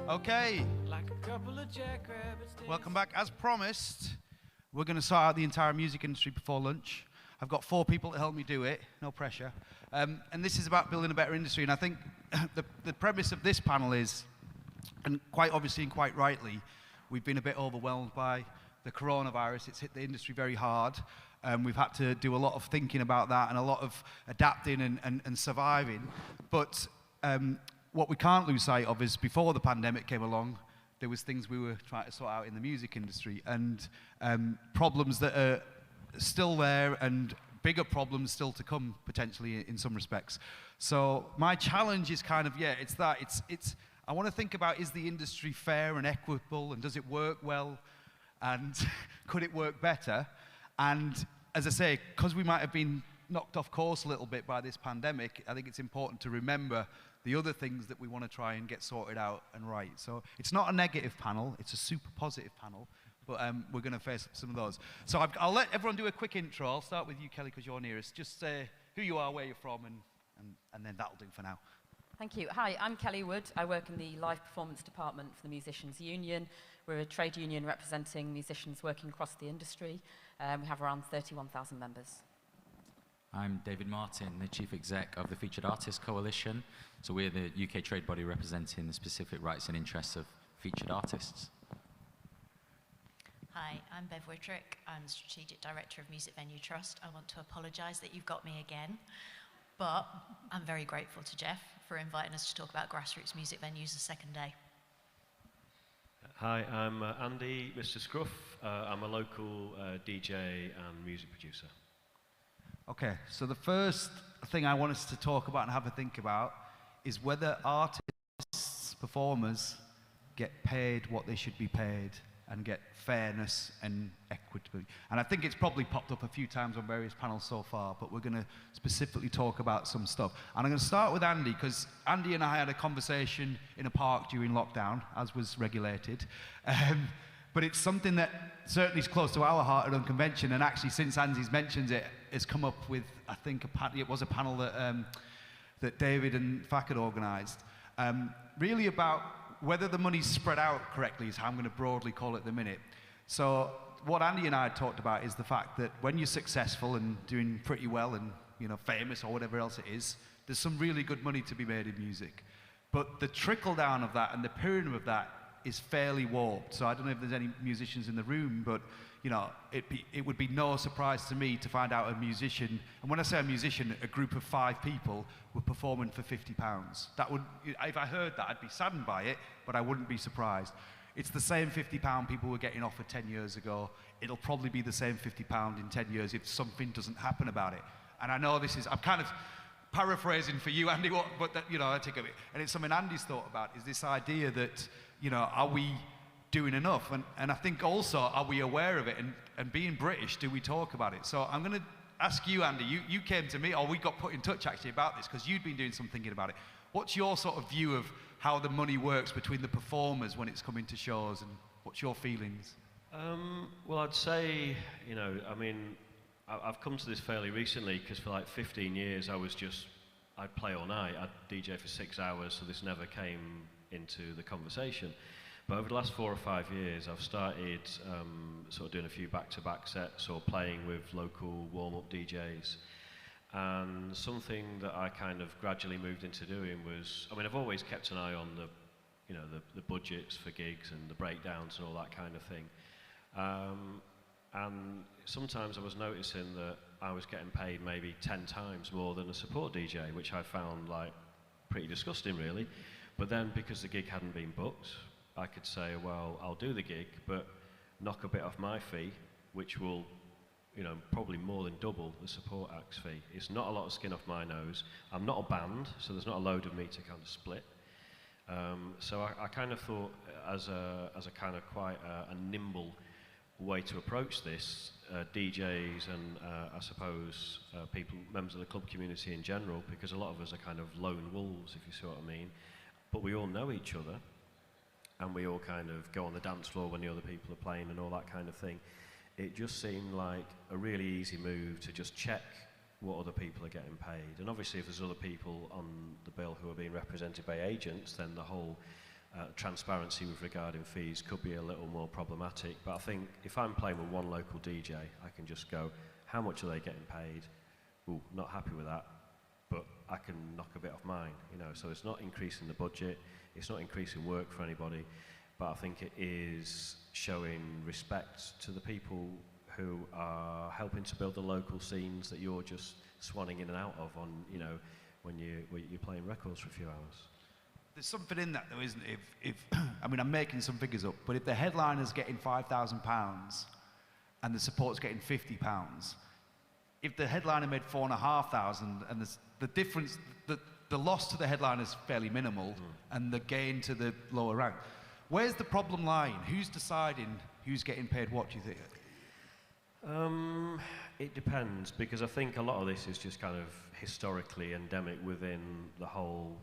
Okay, welcome back. As promised, we're going to sort out the entire music industry before lunch. I've got 4 people to help me do it, no pressure. And this is about building a better industry, and I think the premise of this panel is, and quite obviously and quite rightly, we've been a bit overwhelmed by the coronavirus. It's hit the industry very hard. We've had to do a lot of thinking about that and a lot of adapting and surviving. But what we can't lose sight of is before the pandemic came along, there was things we were trying to sort out in the music industry, and problems that are still there and bigger problems still to come potentially in some respects. So my challenge is kind of, I want to think about, is the industry fair and equitable, and does it work well, and could it work better? And as I say, because we might have been knocked off course a little bit by this pandemic, I think it's important to remember the other things that we want to try and get sorted out and right. So it's not a negative panel, it's a super positive panel, but we're going to face some of those. So I'll let everyone do a quick intro. I'll start with you, Kelly, because you're nearest. Just say who you are, where you're from, and then that'll do for now. Thank you. Hi, I'm Kelly Wood. I work in the live performance department for the Musicians Union. We're a trade union representing musicians working across the industry. We have around 31,000 members. I'm David Martin, the Chief Exec of the Featured Artists Coalition. So we're the UK trade body representing the specific rights and interests of featured artists. Hi, I'm Bev Whitrick. I'm the Strategic Director of Music Venue Trust. I want to apologise that you've got me again, but I'm very grateful to Jeff for inviting us to talk about grassroots music venues the second day. Hi, I'm Andy, Mr. Scruff. I'm a local DJ and music producer. Okay, so the first thing I want us to talk about and have a think about is whether artists, performers, get paid what they should be paid and get fairness and equity. And I think it's probably popped up a few times on various panels so far, but we're going to specifically talk about some stuff. And I'm going to start with Andy, because Andy and I had a conversation in a park during lockdown, as was regulated. But it's something that certainly is close to our heart at Unconvention, and actually since Andy's mentioned it, has come up with, I think, it was a panel that David and Fac had organised, really about whether the money's spread out correctly is how I'm going to broadly call it at the minute. So what Andy and I had talked about is the fact that when you're successful and doing pretty well and famous or whatever else it is, there's some really good money to be made in music. But the trickle down of that and the pyramid of that is fairly warped. So I don't know if there's any musicians in the room, but it would be no surprise to me to find out a musician, and when I say a musician, a group of 5 people were performing for £50. That would, if I heard that, I'd be saddened by it, but I wouldn't be surprised. It's the same £50 people were getting offered 10 years ago. It'll probably be the same £50 in 10 years if something doesn't happen about it. And I know this is, I'm kind of paraphrasing for you, Andy, but that, I take a bit, and it's something Andy's thought about, is this idea that, are we doing enough? And I think also, are we aware of it? And being British, do we talk about it? So I'm going to ask you, Andy, you came to me, or we got put in touch actually about this, because you'd been doing some thinking about it. What's your sort of view of how the money works between the performers when it's coming to shows, and what's your feelings? Well, I'd say, I've come to this fairly recently, because for like 15 years I'd play all night. I'd DJ for 6 hours, so this never came into the conversation. But over the last 4 or 5 years, I've started sort of doing a few back-to-back sets or playing with local warm-up DJs. And something that I kind of gradually moved into doing was, I've always kept an eye on the budgets for gigs and the breakdowns and all that kind of thing. And sometimes I was noticing that I was getting paid maybe 10 times more than a support DJ, which I found like pretty disgusting, really. But then because the gig hadn't been booked, I could say, well, I'll do the gig, but knock a bit off my fee, which will, probably more than double the support act's fee. It's not a lot of skin off my nose. I'm not a band, so there's not a load of me to kind of split. So I kind of thought, as a kind of quite a nimble way to approach this, DJs and I suppose members of the club community in general, because a lot of us are kind of lone wolves, if you see what I mean, but we all know each other, and we all kind of go on the dance floor when the other people are playing and all that kind of thing. It just seemed like a really easy move to just check what other people are getting paid. And obviously if there's other people on the bill who are being represented by agents, then the whole transparency with regarding fees could be a little more problematic. But I think if I'm playing with one local DJ, I can just go, how much are they getting paid? Ooh, not happy with that, but I can knock a bit off mine, you know. So it's not increasing the budget, it's not increasing work for anybody, but I think it is showing respect to the people who are helping to build the local scenes that you're just swanning in and out of on, you know, when you're playing records for a few hours. There's something in that though, isn't it? If I mean, I'm making some figures up, but if the headliner's getting £5,000 and the support's getting £50, if the headliner made 4,500 and the difference, the loss to the headliner is fairly minimal and the gain to the lower rank, where's the problem lying? Who's deciding who's getting paid what, do you think? It depends, because I think a lot of this is just kind of historically endemic within the whole,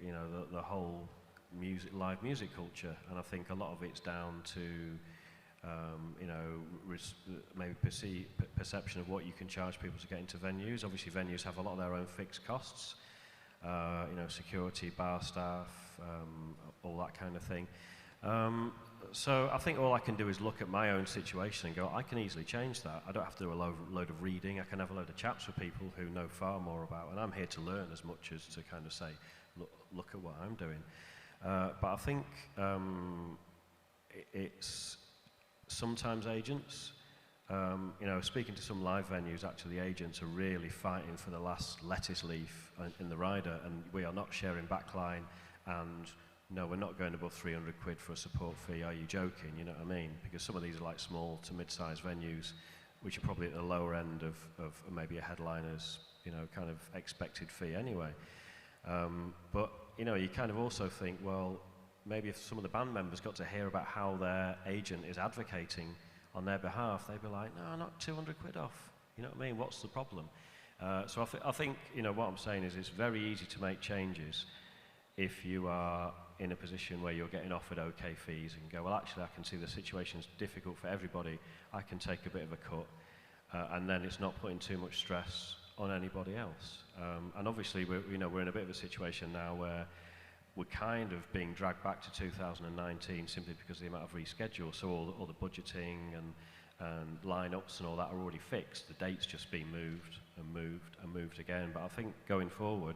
you know, the whole live music culture, and I think a lot of it's down to, you know, maybe perception of what you can charge people to get into venues. Obviously, venues have a lot of their own fixed costs, you know, security, bar staff, all that kind of thing. So I think all I can do is look at my own situation and go, I can easily change that. I don't have to do a load of reading. I can have a load of chats with people who know far more about, and I'm here to learn as much as to kind of say, look at what I'm doing. But I think it's sometimes agents, you know, speaking to some live venues, actually agents are really fighting for the last lettuce leaf in the rider, and we are not sharing backline, and no, we're not going above 300 quid for a support fee. Are you joking? You know what I mean? Because some of these are like small to mid-sized venues, which are probably at the lower end of maybe a headliner's, you know, kind of expected fee anyway. But, you know, you kind of also think, well, maybe if some of the band members got to hear about how their agent is advocating on their behalf, they'd be like, no, not 200 quid off. You know what I mean? What's the problem? So I think, you know, what I'm saying is it's very easy to make changes if you are in a position where you're getting offered okay fees and go, well, actually, I can see the situation's difficult for everybody. I can take a bit of a cut, and then it's not putting too much stress on anybody else. And obviously, we're in a bit of a situation now where we're kind of being dragged back to 2019 simply because of the amount of reschedule. So all the budgeting and lineups and all that are already fixed. The date's just been moved and moved and moved again. But I think going forward,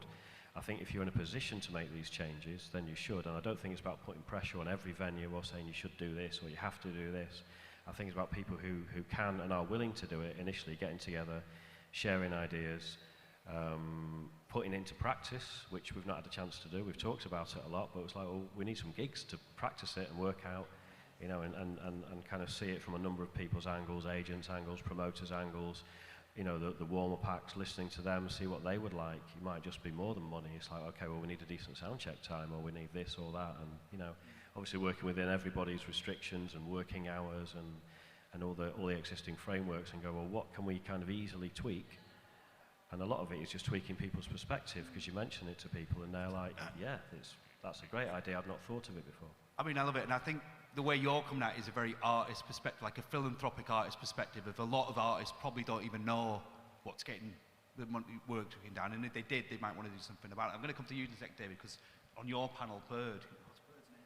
I think if you're in a position to make these changes, then you should. And I don't think it's about putting pressure on every venue or saying you should do this or you have to do this. I think it's about people who can and are willing to do it initially, getting together, sharing ideas, putting into practice, which we've not had a chance to do. We've talked about it a lot, but it's like, well, we need some gigs to practice it and work out, you know, and kind of see it from a number of people's angles, agents' angles, promoters' angles, you know, the warm-up acts, listening to them, see what they would like. It might just be more than money. It's like, okay, well, we need a decent sound check time, or we need this or that, and, you know, obviously working within everybody's restrictions and working hours and all the existing frameworks, and go, well, what can we kind of easily tweak? And a lot of it is just tweaking people's perspective, because you mention it to people and they're like, yeah, that's a great idea, I've not thought of it before. I mean, I love it, and I think the way you're coming at it is a very artist perspective, like a philanthropic artist perspective. If a lot of artists probably don't even know what's getting the work taken down, and if they did, they might want to do something about it. I'm going to come to you in a sec, David, because on your panel, Bird, what's Bird's name?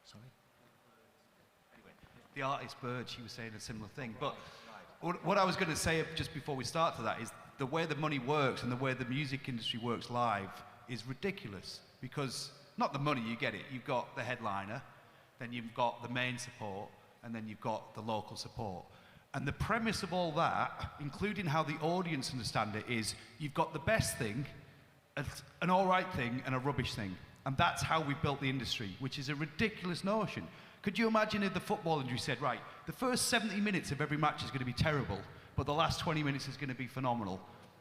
Sorry? Anyway, the artist Bird, she was saying a similar thing. But what I was going to say just before we start to that is the way the money works and the way the music industry works live is ridiculous, because not the money, you get it. You've got the headliner, then you've got the main support, and then you've got the local support. And the premise of all that, including how the audience understand it, is you've got the best thing, an all right thing, and a rubbish thing. And that's how we've built the industry, which is a ridiculous notion. Could you imagine if the football industry said, right, the first 70 minutes of every match is going to be terrible, but the last 20 minutes is going to be phenomenal,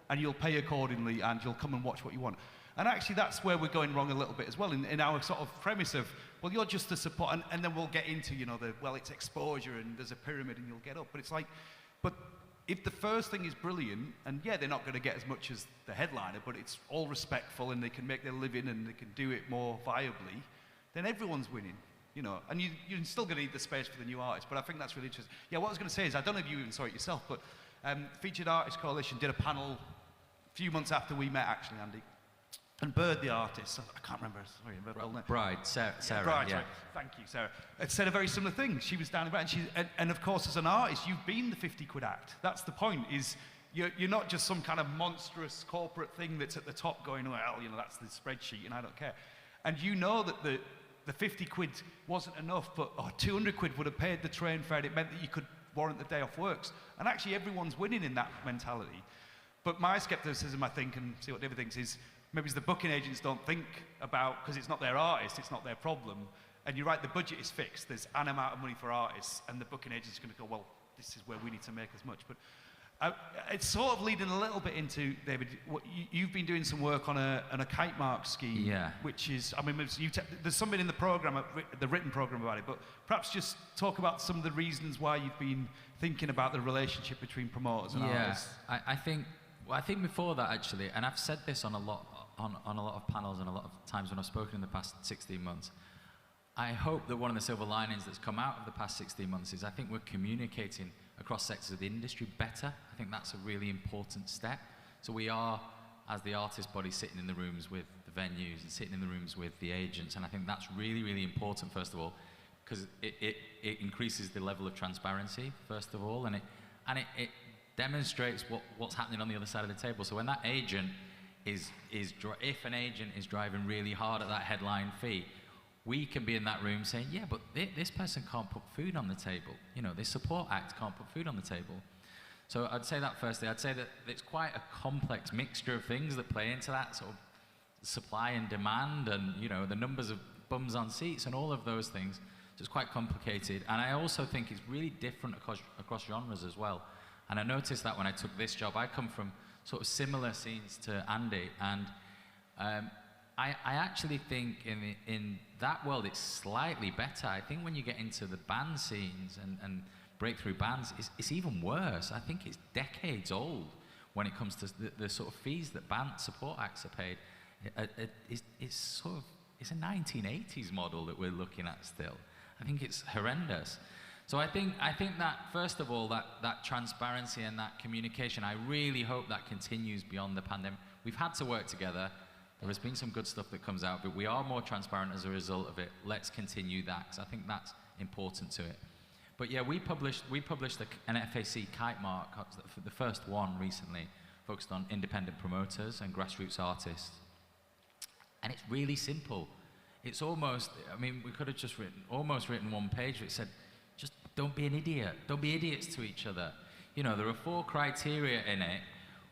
and you'll pay accordingly, and you'll come and watch what you want. And actually, that's where we're going wrong a little bit as well, in our sort of premise of, well, you're just the support, and then we'll get into, you know, well, it's exposure, and there's a pyramid, and you'll get up. But it's like, but if the first thing is brilliant, and yeah, they're not going to get as much as the headliner, but it's all respectful, and they can make their living, and they can do it more viably, then everyone's winning, you know. And you're still going to need the space for the new artists, but I think that's really interesting. Yeah, what I was going to say is, I don't know if you even saw it yourself, but Featured Artists Coalition did a panel few months after we met, actually, Andy. And Bird, the artist, I can't remember, sorry, Bride, Sarah, Bride, yeah. sorry. Thank you, Sarah. It said a very similar thing. She was down about, and of course, as an artist, you've been the 50 quid act. That's the point, is you're not just some kind of monstrous corporate thing that's at the top going, well, you know, that's the spreadsheet and I don't care. And you know that the 50 quid wasn't enough, but 200 quid would have paid the train fare. It meant that you could warrant the day off works. And actually, everyone's winning in that mentality. But my skepticism, I think, and see what David thinks, is maybe the booking agents don't think about, because it's not their artist, it's not their problem. And you're right, the budget is fixed. There's an amount of money for artists, and the booking agent's going to go, well, this is where we need to make as much. But it's sort of leading a little bit into, David, what you've been doing some work on a kite mark scheme, Yeah. which is, I mean, there's something in the program, the written program about it, but perhaps just talk about some of the reasons why you've been thinking about the relationship between promoters and artists. I think before that, actually, and I've said this on a lot of panels and a lot of times when I've spoken in the past 16 months, I hope that one of the silver linings that's come out of the past 16 months is I think we're communicating across sectors of the industry better. I think that's a really important step. So we are, as the artist body, sitting in the rooms with the venues and sitting in the rooms with the agents, and I think that's really, really important, first of all, because it increases the level of transparency, first of all, and it demonstrates what's happening on the other side of the table. So when that agent if an agent is driving really hard at that headline fee, we can be in that room saying, yeah, but this person can't put food on the table. You know, this support act can't put food on the table. So I'd say that firstly. I'd say that it's quite a complex mixture of things that play into that, sort of supply and demand, and, you know, the numbers of bums on seats and all of those things. So it's quite complicated. And I also think it's really different across genres as well. And I noticed that when I took this job, I come from sort of similar scenes to Andy, and I actually think in that world it's slightly better. I think when you get into the band scenes and breakthrough bands, it's even worse. I think it's decades old when it comes to the sort of fees that band support acts are paid. It's a 1980s model that we're looking at still. I think it's horrendous. So I think that, first of all, that transparency and that communication, I really hope that continues beyond the pandemic. We've had to work together. There has been some good stuff that comes out, but we are more transparent as a result of it. Let's continue that, because I think that's important to it. But yeah, we published an FAC kite mark, the first one recently, focused on independent promoters and grassroots artists. And it's really simple. It's almost, I mean, we could have just written one page that said, just don't be an idiot. Don't be idiots to each other. You know, there are 4 criteria in it,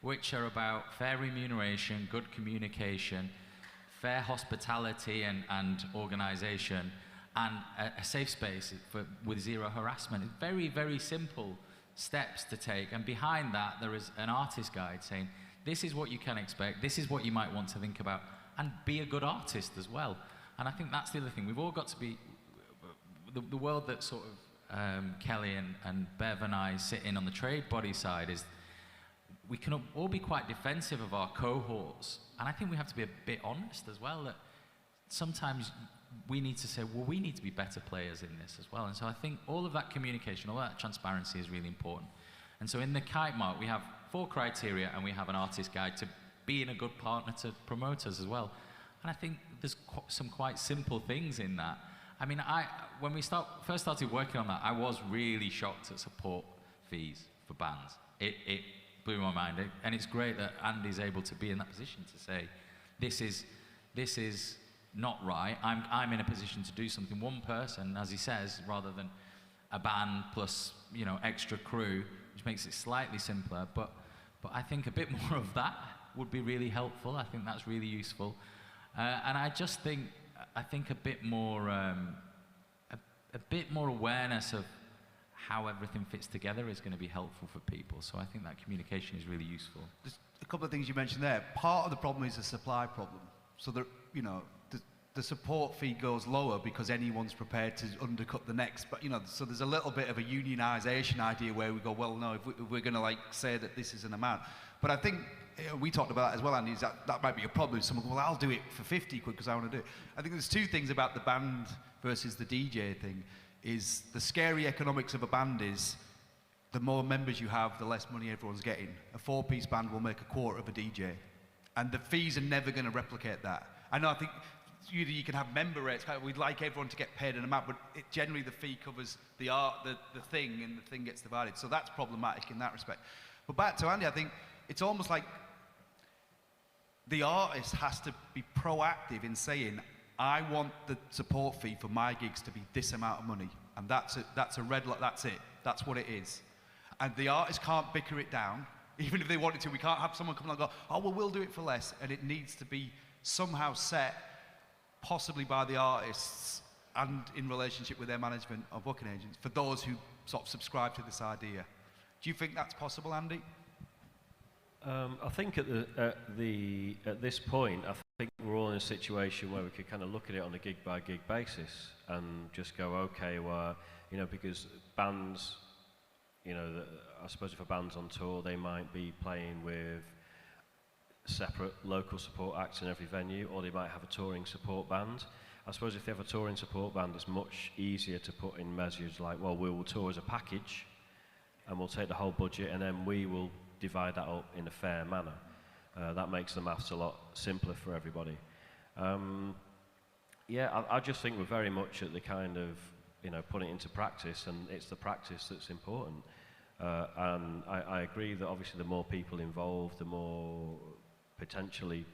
which are about fair remuneration, good communication, fair hospitality and organisation, and a safe space with zero harassment. It's very, very simple steps to take. And behind that, there is an artist guide saying, this is what you can expect, this is what you might want to think about, and be a good artist as well. And I think that's the other thing. We've all got to be, the world that sort of Kelly and Bev and I sit in on the trade body side is, we can all be quite defensive of our cohorts. And I think we have to be a bit honest as well, that sometimes we need to say, well, we need to be better players in this as well. And so I think all of that communication, all that transparency is really important. And so in the kite mark, we have 4 criteria, and we have an artist guide to being a good partner to promoters as well. And I think there's some quite simple things in that. I mean, when we first started working on that, I was really shocked at support fees for bands. It blew my mind, and it's great that Andy's able to be in that position to say, this is not right. I'm in a position to do something. One person, as he says, rather than a band plus, you know, extra crew, which makes it slightly simpler. But I think a bit more of that would be really helpful. I think that's really useful, and I just think a bit more awareness of how everything fits together is going to be helpful for people. So I think that communication is really useful. There's a couple of things you mentioned there. Part of the problem is a supply problem. So the support fee goes lower because anyone's prepared to undercut the next. But, you know, so there's a little bit of a unionization idea where we go, well, no, if we're going to like say that this is an amount. But I think we talked about that as well, Andy, is that might be a problem. Someone goes, well, I'll do it for 50 quid because I want to do it. I think there's 2 things about the band versus the DJ thing. Is the scary economics of a band is the more members you have, the less money everyone's getting. A 4-piece band will make a quarter of a DJ. And the fees are never going to replicate that. I know, I think you can have member rates. We'd like everyone to get paid an amount, but generally the fee covers the art, the thing, and the thing gets divided. So that's problematic in that respect. But back to Andy, I think it's almost like the artist has to be proactive in saying, I want the support fee for my gigs to be this amount of money. And that's a red line, that's it. That's what it is. And the artist can't bicker it down. Even if they wanted to, we can't have someone come along and go, oh, well, we'll do it for less. And it needs to be somehow set, possibly by the artists and in relationship with their management or booking agents, for those who sort of subscribe to this idea. Do you think that's possible, Andy? I think at this point, I think we're all in a situation where we could kind of look at it on a gig-by-gig basis and just go, okay, well, you know, because bands, you know, I suppose if a band's on tour, they might be playing with separate local support acts in every venue, or they might have a touring support band. I suppose if they have a touring support band, it's much easier to put in measures like, well, we will tour as a package, and we'll take the whole budget, and then we will divide that up in a fair manner. That makes the maths a lot simpler for everybody. Yeah, I just think we're very much at the kind of, you know, putting it into practice, and it's the practice that's important. And I agree that obviously the more people involved, the more potentially,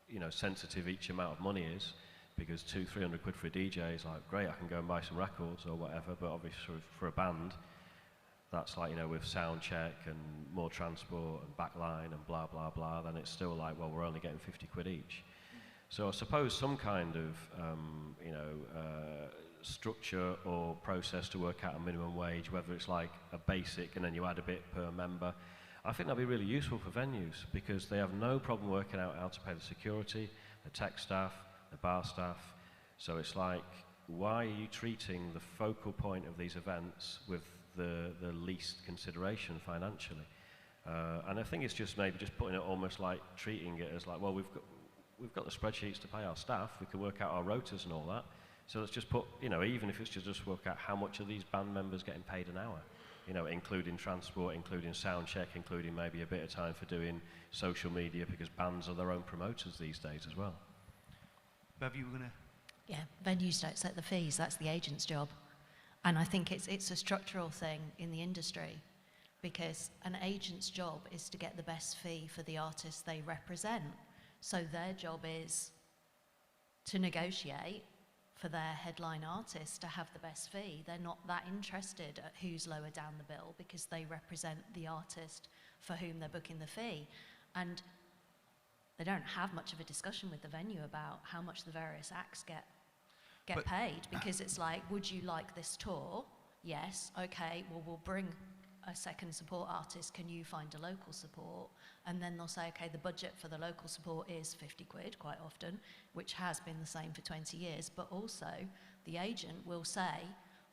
you know, sensitive each amount of money is, because 200-300 quid for a DJ is like, great, I can go and buy some records or whatever, but obviously for a band, that's like, you know, with sound check and more transport and backline and blah, blah, blah, then it's still like, well, we're only getting 50 quid each. So I suppose some kind of, you know, structure or process to work out a minimum wage, whether it's like a basic and then you add a bit per member, I think that'd be really useful for venues, because they have no problem working out how to pay the security, the tech staff, the bar staff. So it's like, why are you treating the focal point of these events with the least consideration financially? And I think it's just maybe just putting it almost like treating it as like, well, we've got the spreadsheets to pay our staff, we can work out our rotas and all that. So let's just put, you know, even if it's just work out how much are these band members getting paid an hour, you know, including transport, including sound check, including maybe a bit of time for doing social media, because bands are their own promoters these days as well. Bev, you were gonna? Yeah, venues don't set the fees, that's the agent's job. And I think it's a structural thing in the industry, because an agent's job is to get the best fee for the artists they represent. So their job is to negotiate for their headline artist to have the best fee. They're not that interested at who's lower down the bill, because they represent the artist for whom they're booking the fee. And they don't have much of a discussion with the venue about how much the various acts get paid, because it's like, would you like this tour? Yes, okay, well, we'll bring a second support artist, can you find a local support? And then they'll say, okay, the budget for the local support is 50 quid quite often, which has been the same for 20 years, but also the agent will say,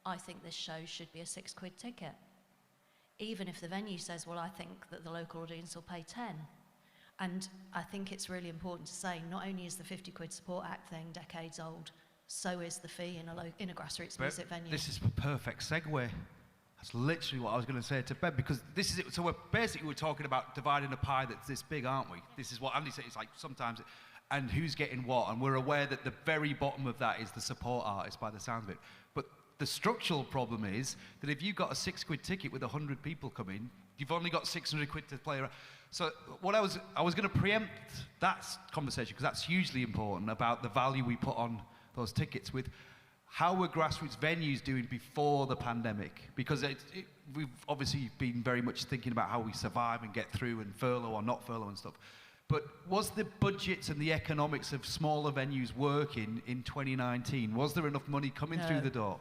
I think this show should be a 6 quid ticket. Even if the venue says, well, I think that the local audience will pay 10. And I think it's really important to say, not only is the 50 quid support act thing decades old, so is the fee in a grassroots music venue. This is a perfect segue. That's literally what I was going to say to Ben, because this is it. So we're talking about dividing a pie that's this big, aren't we? This is what Andy said. It's like sometimes, and who's getting what, and we're aware that the very bottom of that is the support artist by the sound of it. But the structural problem is that if you've got a 6 quid ticket with 100 people coming, you've only got 600 quid to play around. So what I was going to preempt that conversation, because that's hugely important, about the value we put on those tickets, with how were grassroots venues doing before the pandemic? Because we've obviously been very much thinking about how we survive and get through, and furlough or not furlough and stuff. But was the budgets and the economics of smaller venues working in 2019? Was there enough money coming through the door?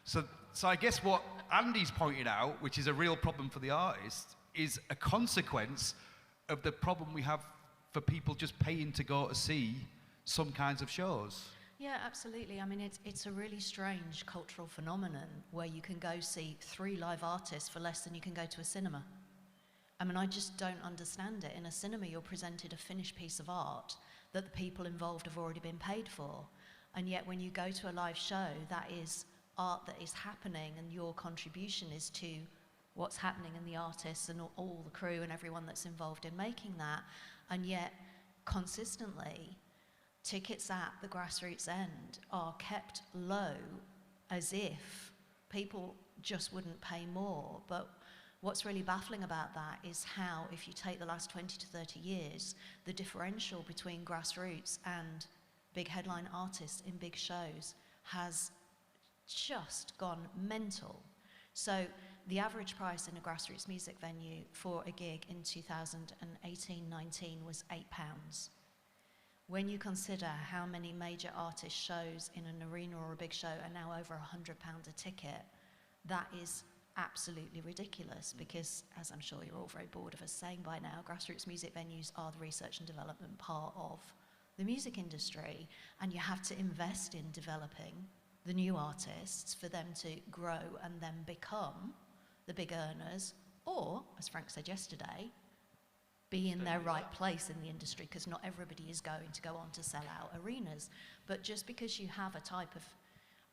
So I guess what Andy's pointed out, which is a real problem for the artist, is a consequence of the problem we have for people just paying to go to see some kinds of shows. Yeah, absolutely. I mean, it's a really strange cultural phenomenon where you can go see 3 live artists for less than you can go to a cinema. I mean, I just don't understand it. In a cinema, you're presented a finished piece of art that the people involved have already been paid for. And yet when you go to a live show, that is art that is happening, and your contribution is to what's happening in the artists and all the crew and everyone that's involved in making that. And yet, consistently, tickets at the grassroots end are kept low as if people just wouldn't pay more. But what's really baffling about that is how, if you take the last 20 to 30 years, the differential between grassroots and big headline artists in big shows has just gone mental. So the average price in a grassroots music venue for a gig in 2018-19 was £8. When you consider how many major artist shows in an arena or a big show are now over £100 a ticket, that is absolutely ridiculous, because, as I'm sure you're all very bored of us saying by now, grassroots music venues are the research and development part of the music industry, and you have to invest in developing the new artists for them to grow and then become the big earners, or, as Frank said yesterday, be in their right place in the industry, because not everybody is going to go on to sell out arenas. But just because you have a type of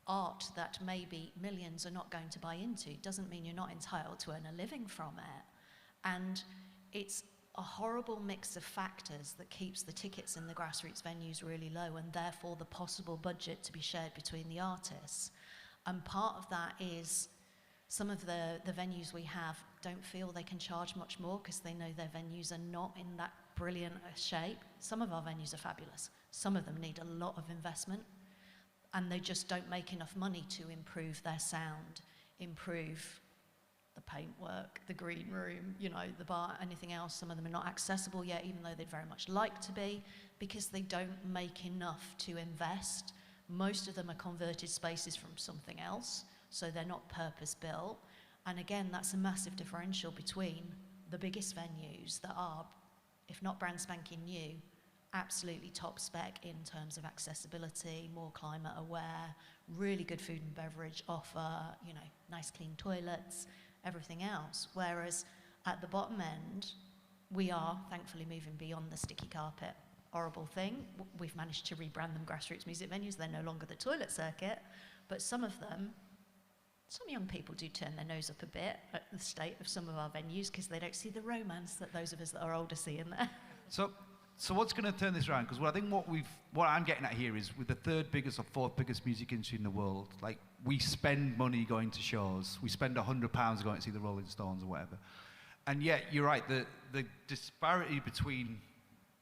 art that maybe millions are not going to buy into doesn't mean you're not entitled to earn a living from it. And it's a horrible mix of factors that keeps the tickets in the grassroots venues really low, and therefore the possible budget to be shared between the artists. And part of that is some of the venues we have don't feel they can charge much more because they know their venues are not in that brilliant shape. Some of our venues are fabulous. Some of them need a lot of investment, and they just don't make enough money to improve their sound, improve the paintwork, the green room, you know, the bar, anything else. Some of them are not accessible yet, even though they'd very much like to be, because they don't make enough to invest. Most of them are converted spaces from something else, so they're not purpose-built. And again, that's a massive differential between the biggest venues that are, if not brand spanking new, absolutely top spec in terms of accessibility, more climate aware, really good food and beverage offer, you know, nice clean toilets, everything else. Whereas at the bottom end, we are thankfully moving beyond the sticky carpet horrible thing. We've managed to rebrand them grassroots music venues. They're no longer the toilet circuit, but some of them, some young people do turn their nose up a bit at the state of some of our venues because they don't see the romance that those of us that are older see in there. So what's going to turn this around? Because I think what I'm getting at here is, with the third biggest or fourth biggest music industry in the world, like, we spend money going to shows. We spend £100 going to see the Rolling Stones or whatever. And yet, you're right, the disparity between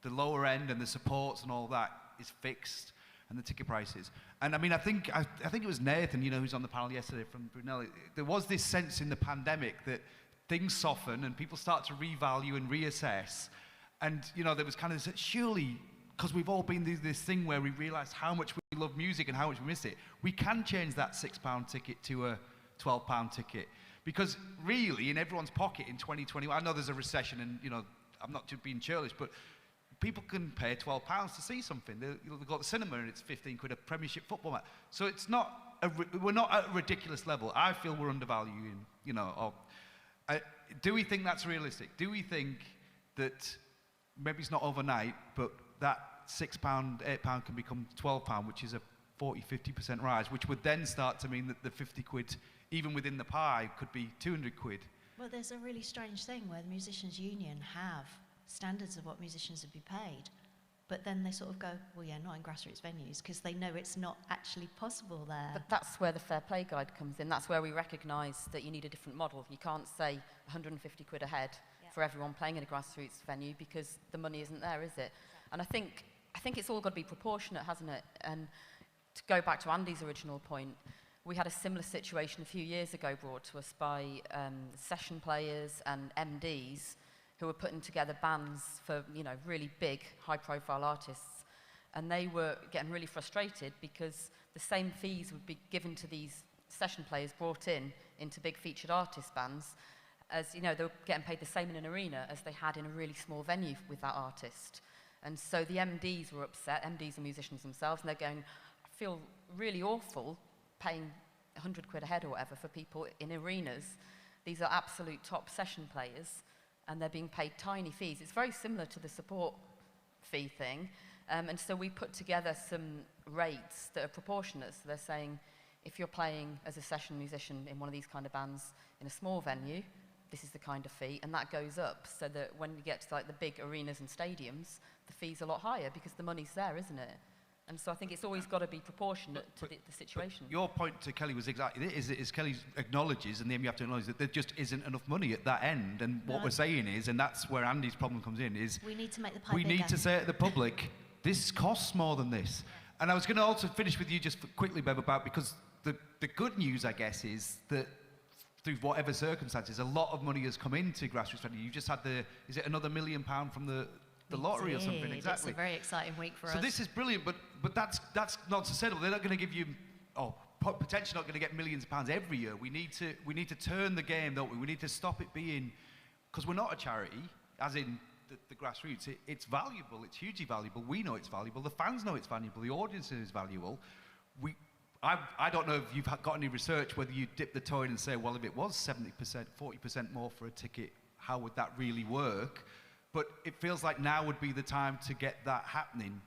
the lower end and the supports and all that is fixed, and the ticket prices. And I mean, I think it was Nathan, you know, who's on the panel yesterday from Brunel. There was this sense in the pandemic that things soften and people start to revalue and reassess. And, you know, there was kind of this, surely, because we've all been through this thing where we realise how much we love music and how much we miss it, we can change that £6 ticket to a £12 ticket. Because really, in everyone's pocket in 2021, I know there's a recession and, you know, I'm not just being churlish, but people can pay £12 to see something. They've got the cinema and it's 15 quid a Premiership football match. So it's not, we're not at a ridiculous level. I feel we're undervaluing, you know, do we think that's realistic? Do we think that maybe it's not overnight, but that £6, £8 can become £12, which is a 40–50% rise, which would then start to mean that the 50 quid, even within the pie, could be 200 quid. Well, there's a really strange thing where the Musicians' Union have standards of what musicians would be paid, but then they sort of go, well, yeah, not in grassroots venues, because they know it's not actually possible there. But that's where the Fair Play Guide comes in. That's where we recognise that you need a different model. You can't say 150 quid a head for everyone playing in a grassroots venue, because the money isn't there, is it? And I think it's all got to be proportionate, hasn't it? And to go back to Andy's original point, we had a similar situation a few years ago brought to us by session players and MDs who were putting together bands for, you know, really big, high-profile artists, and they were getting really frustrated because the same fees would be given to these session players brought into big featured artist bands, as, you know, they were getting paid the same in an arena as they had in a really small venue with that artist. And so the MDs were upset. MDs are musicians themselves, and they're going, I feel really awful paying 100 quid a head or whatever for people in arenas. These are absolute top session players, and they're being paid tiny fees. It's very similar to the support fee thing. And so we put together some rates that are proportionate. So they're saying, if you're playing as a session musician in one of these kind of bands in a small venue, this is the kind of fee, and that goes up so that when you get to like the big arenas and stadiums, the fee's a lot higher because the money's there, isn't it? And so I think it's always got to be proportionate to the situation. Your point to Kelly was exactly it, is Kelly acknowledges, and then you have to acknowledge that there just isn't enough money at that end. And what we're saying is, and that's where Andy's problem comes in, is we need to make the pie we bigger. need to say to the public, this costs more than this. And I was going to also finish with you just quickly, Bev, about, because the good news, I guess, is that through whatever circumstances, a lot of money has come into grassroots venue. You just had is it another £1 million from the lottery or something? Exactly. It's a very exciting week for us. So this is brilliant, but that's not sustainable. They're not going to give you, potentially not going to get millions of pounds every year. We need to turn the game, don't we? We need to stop it being, because we're not a charity, as in the grassroots. It's valuable. It's hugely valuable. We know it's valuable. The fans know it's valuable. The audience is valuable. I don't know if you've got any research whether you dip the toe in and say, well, if it was 70%, 40% more for a ticket, how would that really work? But it feels like now would be the time to get that happening.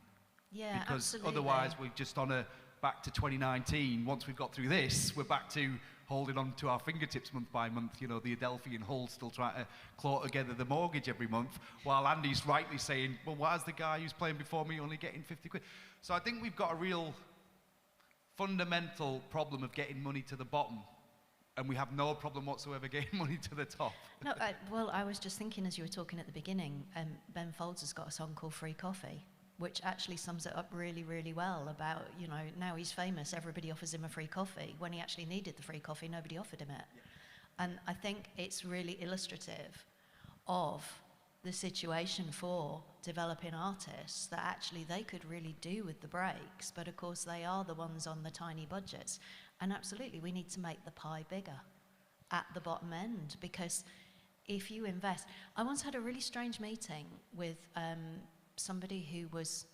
Yeah, because absolutely. otherwise we're just back to 2019. Once we've got through this, we're back to holding on to our fingertips month by month. You know, the Adelphi and Hull still trying to claw together the mortgage every month, while Andy's rightly saying, well, why is the guy who's playing before me only getting 50 quid? So I think we've got a real fundamental problem of getting money to the bottom, and we have no problem whatsoever getting money to the top. No, well, I was just thinking as you were talking at the beginning, Ben Folds has got a song called Free Coffee, which actually sums it up really, really well about, you know, now he's famous, everybody offers him a free coffee. When he actually needed the free coffee, nobody offered him it. Yeah. And I think it's really illustrative of the situation for developing artists, that actually they could really do with the breaks, but of course they are the ones on the tiny budgets. And absolutely, we need to make the pie bigger at the bottom end, because if you invest... I once had a really strange meeting with somebody who was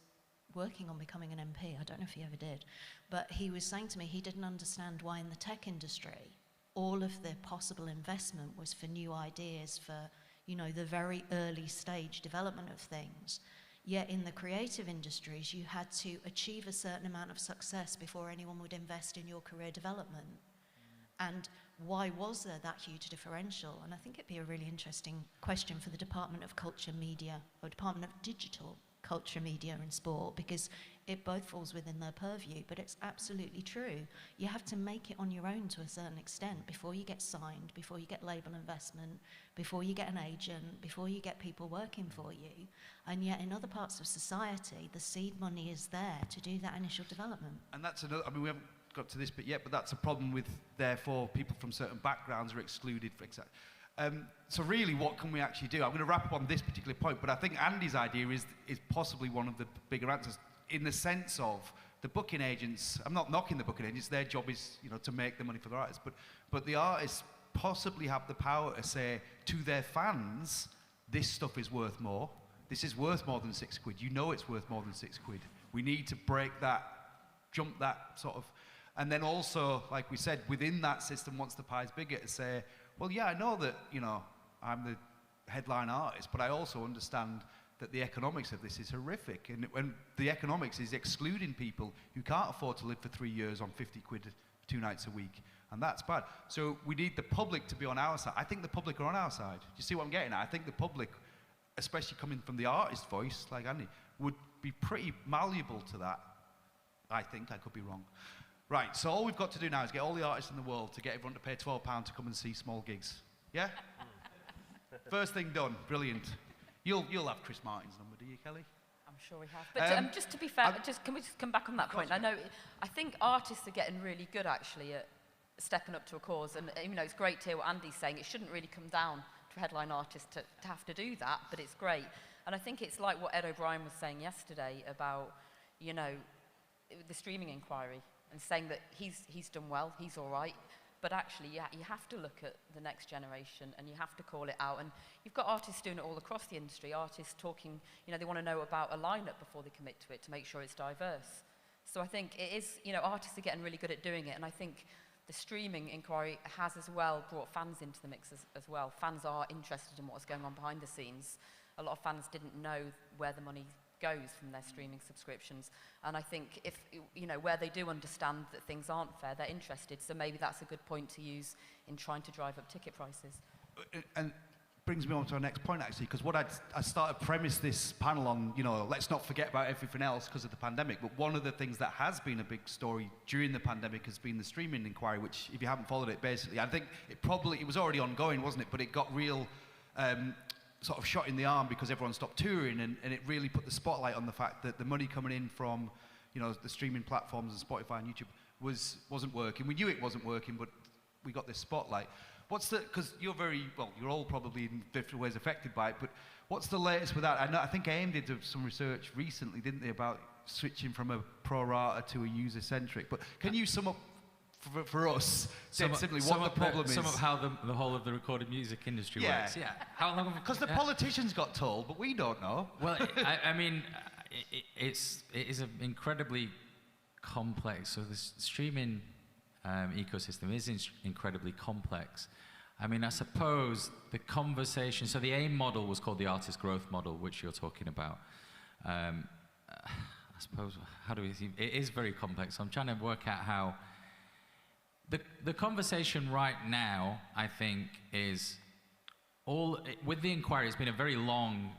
working on becoming an MP. I don't know if he ever did, but he was saying to me he didn't understand why in the tech industry all of the possible investment was for new ideas, for, you know, the very early stage development of things. Yet in the creative industries, you had to achieve a certain amount of success before anyone would invest in your career development. And why was there that huge differential? And I think it'd be a really interesting question for the Department of Culture, Media, or Department of Digital Culture, Media and Sport, because it both falls within their purview, but it's absolutely true. You have to make it on your own to a certain extent before you get signed, before you get label investment, before you get an agent, before you get people working for you. And yet in other parts of society, the seed money is there to do that initial development. And that's another, I mean, we haven't got to this bit yet, but that's a problem with, therefore, people from certain backgrounds are excluded, for example. So really, what can we actually do? I'm going to wrap up on this particular point, but I think Andy's idea is possibly one of the bigger answers, in the sense of the booking agents. I'm not knocking the booking agents. Their job is, you know, to make the money for the artists, but the artists possibly have the power to say to their fans, this stuff is worth more. This is worth more than £6. You know it's worth more than £6. We need to break that, jump that sort of. And then also, like we said, within that system, once the pie's bigger, to say, well, yeah, I know that, you know, I'm the headline artist, but I also understand that the economics of this is horrific. And when the economics is excluding people who can't afford to live for 3 years on 50 quid 2 nights a week, and that's bad. So we need the public to be on our side. I think the public are on our side. Do you see what I'm getting at? I think the public, especially coming from the artist voice, like Andy, would be pretty malleable to that. I think, I could be wrong. Right, so all we've got to do now is get all the artists in the world to get everyone to pay £12 to come and see small gigs. Yeah? First thing done, brilliant. You'll have Chris Martin's number, do you, Kelly? I'm sure we have. But just to be fair, can we just come back on that point? I think artists are getting really good, actually, at stepping up to a cause. And, you know, it's great to hear what Andy's saying. It shouldn't really come down to a headline artist to have to do that, but it's great. And I think it's like what Ed O'Brien was saying yesterday about, you know, the streaming inquiry, and saying that he's done well, he's all right, but actually you have to look at the next generation and you have to call it out. And you've got artists doing it all across the industry, artists talking, you know, they want to know about a lineup before they commit to it to make sure it's diverse. So I think it is, you know, artists are getting really good at doing it, and I think the streaming inquiry has as well brought fans into the mix as well. Fans are interested in what's going on behind the scenes. A lot of fans didn't know where the money goes from their streaming subscriptions, and I think if, you know, where they do understand that things aren't fair, they're interested, so maybe that's a good point to use in trying to drive up ticket prices. and brings me on to our next point, actually, because what I started premise this panel on, you know, let's not forget about everything else because of the pandemic, but one of the things that has been a big story during the pandemic has been the streaming inquiry, which, if you haven't followed it, basically, I think it was already ongoing, wasn't it, but it got real sort of shot in the arm because everyone stopped touring, and it really put the spotlight on the fact that the money coming in from, you know, the streaming platforms and Spotify and YouTube wasn't working. We knew it wasn't working, but we got this spotlight. Because you're you're all probably in different ways affected by it, but what's the latest with that? I think AIM did some research recently, didn't they, about switching from a pro rata to a user-centric, but can you sum up for us, simply what the problem is? Some of how the whole of the recorded music industry works. Yeah. How long? Because the politicians got told, but we don't know. Well, I mean, it is an incredibly complex. So the streaming ecosystem is incredibly complex. I mean, I suppose the conversation. So the AIM model was called the artist growth model, which you're talking about. I suppose it is very complex. So I'm trying to work out how. The conversation right now, I think, is with the inquiry. It's been a very long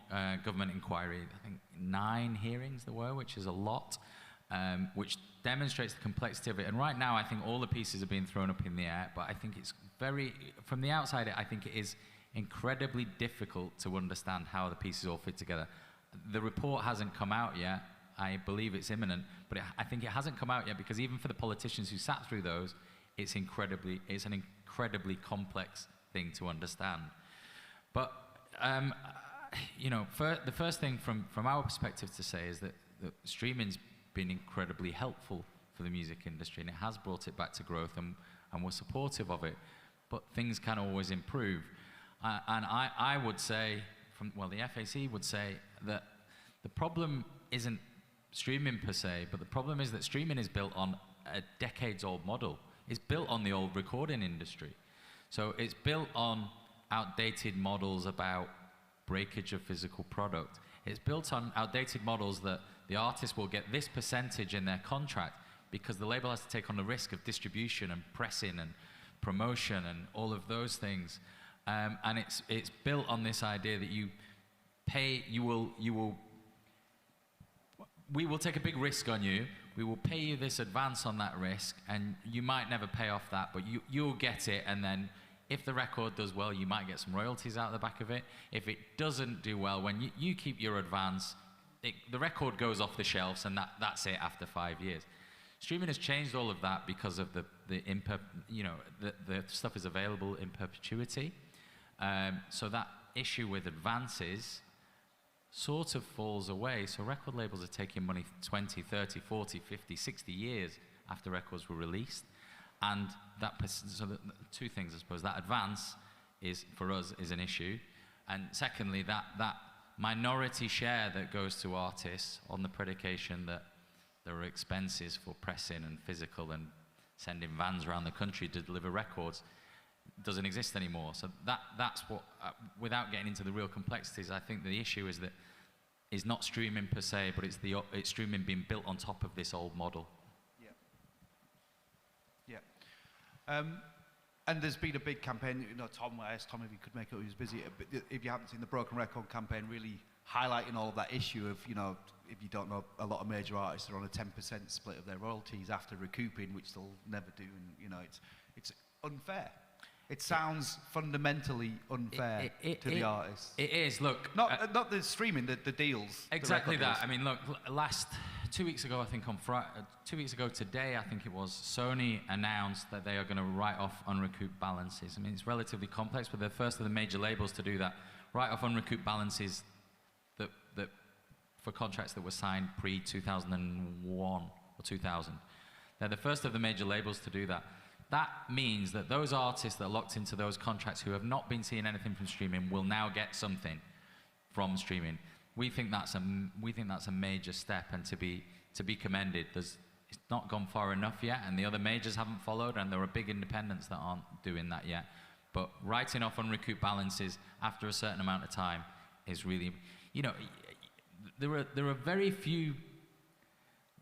government inquiry. I think 9 hearings there were, which is a lot, which demonstrates the complexity of it. And right now, I think all the pieces are being thrown up in the air. But I think it's from the outside, I think it is incredibly difficult to understand how the pieces all fit together. The report hasn't come out yet. I believe it's imminent, but I think it hasn't come out yet because even for the politicians who sat through those, it's an incredibly complex thing to understand. But you know, the first thing from our perspective to say is that streaming's been incredibly helpful for the music industry, and it has brought it back to growth, and we're supportive of it. But things can always improve, and I would say, the FAC would say that the problem isn't streaming per se, but the problem is that streaming is built on a decades-old model. It's built on the old recording industry. So it's built on outdated models about breakage of physical product. It's built on outdated models that the artist will get this percentage in their contract because the label has to take on the risk of distribution and pressing and promotion and all of those things. And it's built on this idea that we will take a big risk on you. We will pay you this advance on that risk, and you might never pay off that, but you'll get it, and then if the record does well, you might get some royalties out the back of it. If it doesn't do well, when you keep your advance, the record goes off the shelves, and that's it after 5 years. Streaming has changed all of that because of the stuff is available in perpetuity. So that issue with advances sort of falls away. So record labels are taking money 20, 30, 40, 50, 60 years after records were released. And two things, I suppose. That advance for us, is an issue. And secondly, that minority share that goes to artists on the predication that there are expenses for pressing and physical and sending vans around the country to deliver records doesn't exist anymore. So that's what, without getting into the real complexities, I think the issue is not streaming per se, but it's streaming being built on top of this old model. Yeah. And there's been a big campaign. You know, I asked Tom if he could make it. He was busy. But if you haven't seen the Broken Record campaign, really highlighting all of that issue of, you know, if you don't know, a lot of major artists are on a 10% split of their royalties after recouping, which they'll never do, and you know, it's unfair. It sounds fundamentally unfair to the artists. It is. Look, not the streaming, the deals. Exactly that. I mean, look, 2 weeks ago, I think 2 weeks ago today, I think it was, Sony announced that they are going to write off unrecouped balances. I mean, it's relatively complex, but they're first of the major labels to do that. Write off unrecouped balances that for contracts that were signed pre-2001 or 2000. They're the first of the major labels to do that. That means that those artists that are locked into those contracts who have not been seeing anything from streaming will now get something from streaming. We think that's a major step, and to be commended. It's not gone far enough yet, and the other majors haven't followed, and there are big independents that aren't doing that yet. But writing off unrecouped balances after a certain amount of time is really, you know, there are very few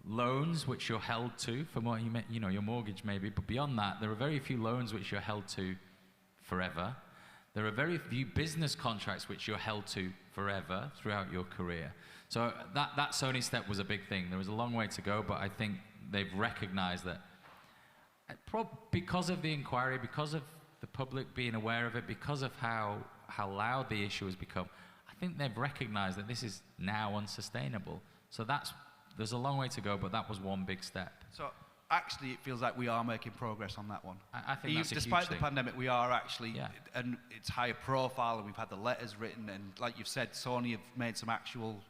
loans which you're held to from what you know, your mortgage maybe, but beyond that, there are very few loans which you're held to forever. There are very few business contracts which you're held to forever throughout your career. So that Sony step was a big thing. There was a long way to go, but I think they've recognized that because of the inquiry, because of the public being aware of it, because of how loud the issue has become, I think they've recognized that this is now unsustainable. So there's a long way to go, but that was one big step. So actually, it feels like we are making progress on that one. I think that's a huge despite the thing. pandemic, we are actually, Yeah. and it's higher profile, and we've had the letters written, and like you've said, Sony have made some actual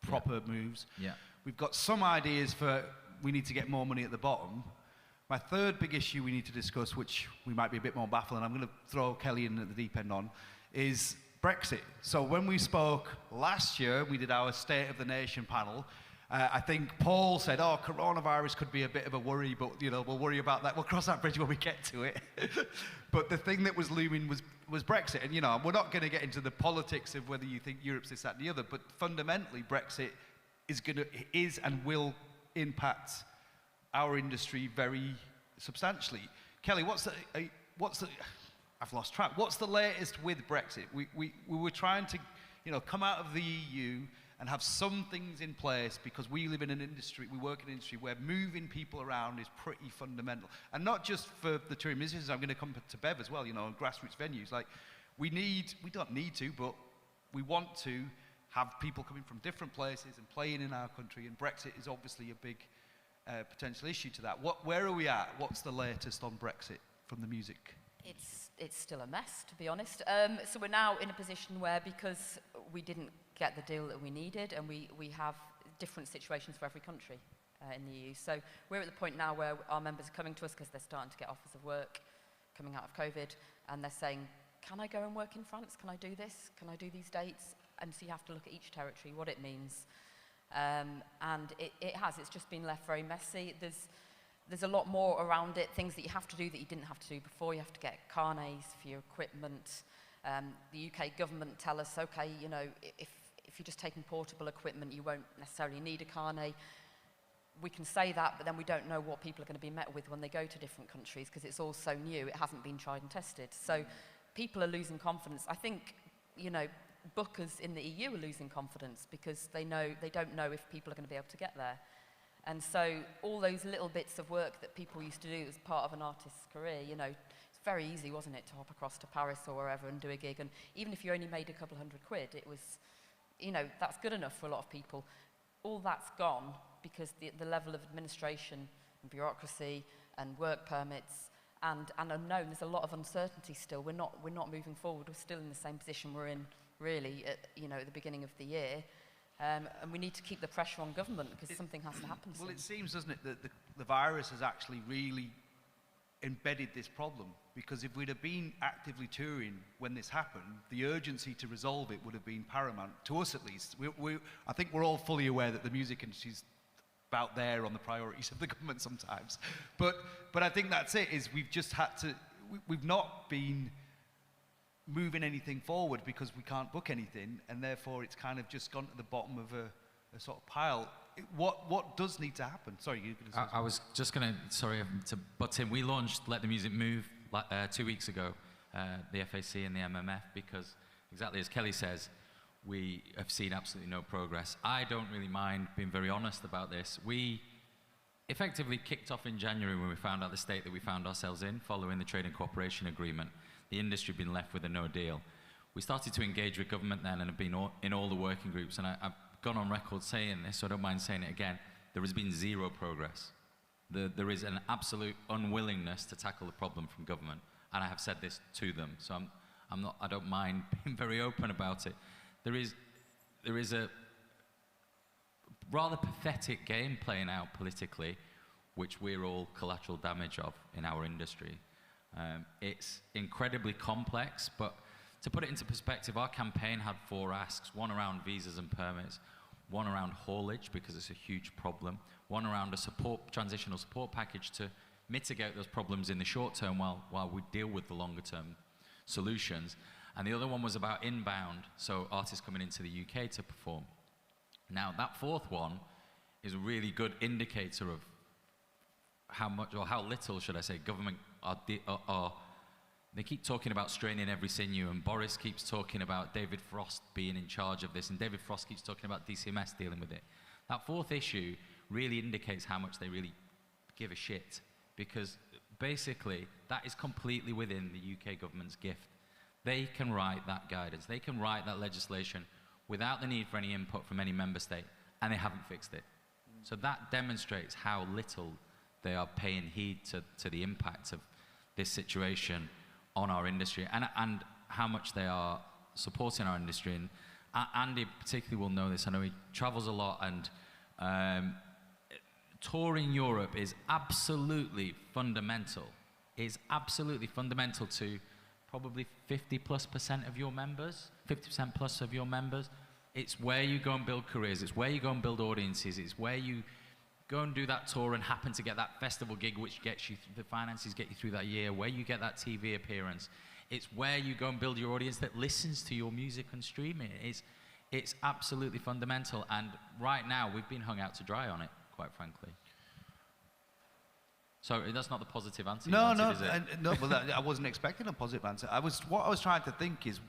proper moves. Yeah. We've got some ideas for we need to get more money at the bottom. My third big issue we need to discuss, which we might be a bit more baffling, I'm going to throw Kelly in at the deep end on, is Brexit. So when we spoke last year, we did our State of the Nation panel. I think Paul said, oh, coronavirus could be a bit of a worry, but we'll worry about that. We'll cross that bridge when we get to it. But the thing that was looming was Brexit. And we're not going to get into the politics of whether you think Europe's this, that, and the other, but fundamentally Brexit is and will impact our industry very substantially. Kelly, I've lost track. What's the latest with Brexit? We were trying to, come out of the EU and have some things in place because we live in an industry, we work in an industry where moving people around is pretty fundamental. And not just for the touring musicians, I'm going to come to Bev as well, and grassroots venues. Like, we don't need to, but we want to have people coming from different places and playing in our country, and Brexit is obviously a big potential issue to that. Where are we at? What's the latest on Brexit from the music? It's still a mess, to be honest. So we're now in a position where, because we didn't get the deal that we needed, and we have different situations for every country in the EU. So we're at the point now where our members are coming to us because they're starting to get offers of work coming out of COVID, and they're saying, can I go and work in France? Can I do this? Can I do these dates? And so you have to look at each territory, what it means. And it's just been left very messy. There's a lot more around it, things that you have to do that you didn't have to do before. You have to get carnets for your equipment. The UK government tell us, okay, if you're just taking portable equipment, you won't necessarily need a carnet. We can say that, but then we don't know what people are going to be met with when they go to different countries, because it's all so new. It hasn't been tried and tested. So people are losing confidence. I think, bookers in the EU are losing confidence because they don't know if people are going to be able to get there. And so all those little bits of work that people used to do as part of an artist's career, it's very easy, wasn't it, to hop across to Paris or wherever and do a gig. And even if you only made a couple £100, it was, that's good enough for a lot of people. All that's gone because the level of administration and bureaucracy and work permits and unknown, there's a lot of uncertainty still. We're not moving forward. We're still in the same position we're in really at the beginning of the year. And we need to keep the pressure on government because something has to happen soon. Well, it seems, doesn't it, that the virus has actually really embedded this problem, because if we'd have been actively touring when this happened, the urgency to resolve it would have been paramount, to us at least. I think we're all fully aware that the music industry's about there on the priorities of the government sometimes. But I think that's it, is we've just had to, we've not been moving anything forward because we can't book anything, and therefore it's kind of just gone to the bottom of a sort of pile. What does need to happen? Sorry, you could I was just going to butt in. We launched Let the Music Move 2 weeks ago, the FAC and the MMF, because exactly as Kelly says, we have seen absolutely no progress. I don't really mind being very honest about this. We effectively kicked off in January when we found out the state that we found ourselves in following the Trade and Cooperation Agreement. The industry had been left with a no deal. We started to engage with government then and have been in all the working groups, and I've gone on record saying this, so I don't mind saying it again. There has been zero progress. There is an absolute unwillingness to tackle the problem from government, and I have said this to them, so I don't mind being very open about it. There is a rather pathetic game playing out politically, which we're all collateral damage of in our industry. It's incredibly complex, but to put it into perspective, our campaign had 4 asks, one around visas and permits, one around haulage, because it's a huge problem, one around a transitional support package to mitigate those problems in the short term while we deal with the longer term solutions. And the other one was about inbound, so artists coming into the UK to perform. Now, that 4th one is a really good indicator of how much, or how little, should I say, government are They keep talking about straining every sinew, and Boris keeps talking about David Frost being in charge of this, and David Frost keeps talking about DCMS dealing with it. That fourth issue really indicates how much they really give a shit, because basically that is completely within the UK government's gift. They can write that guidance, they can write that legislation without the need for any input from any member state, and they haven't fixed it. So that demonstrates how little they are paying heed to the impact of this situation on our industry, and how much they are supporting our industry. And Andy particularly will know this. I know he travels a lot, and touring Europe is absolutely fundamental. It's absolutely fundamental to probably 50+% of your members, 50% plus of your members. It's where you go and build careers. It's where you go and build audiences. It's where you go and do that tour and happen to get that festival gig, which gets you the finances, get you through that year, where you get that TV appearance. It's where you go and build your audience that listens to your music and streaming. It's absolutely fundamental, and right now we've been hung out to dry on it, quite frankly. So that's not the positive answer you wanted, is it? No, well, I wasn't expecting a positive answer. What I was trying to think is,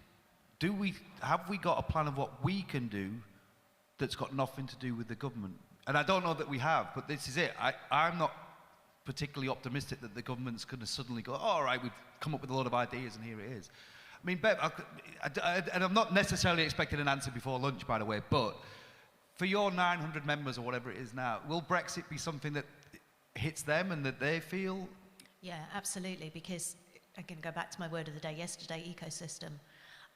have we got a plan of what we can do that's got nothing to do with the government? And I don't know that we have, but this is it. I'm not particularly optimistic that the government's going to suddenly go, all right, we've come up with a lot of ideas and here it is. I mean, Bev, and I'm not necessarily expecting an answer before lunch, by the way, but for your 900 members or whatever it is now, will Brexit be something that hits them and that they feel? Yeah, absolutely, because I can go back to my word of the day yesterday, ecosystem.